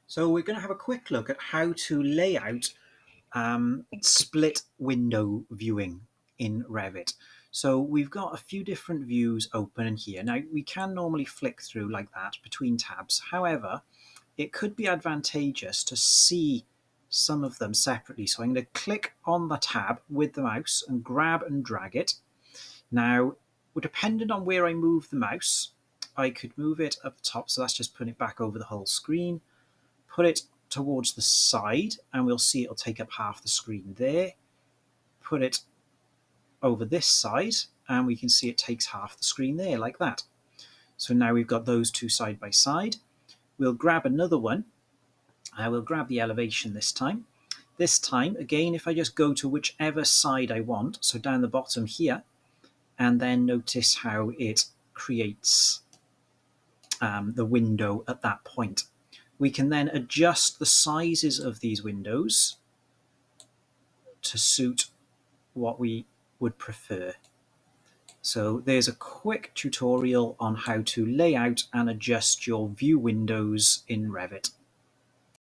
So we're going to have a quick look at how to lay out split window viewing in Revit. So we've got a few different views open in here. Now we can normally flick through like that between tabs. However, it could be advantageous to see some of them separately. So I'm going to click on the tab with the mouse and grab and drag it. Now, depending on where I move the mouse, I could move it up the top. So that's just putting it back over the whole screen. Put it towards the side and we'll see it'll take up half the screen there. Put it over this side and we can see it takes half the screen there like that. So now we've got those two side by side. We'll grab another one. I will grab the elevation this time. This time, again, if I just go to whichever side I want, so down the bottom here, and then notice how it creates the window at that point. We can then adjust the sizes of these windows to suit what we would prefer. So there's a quick tutorial on how to lay out and adjust your view windows in Revit.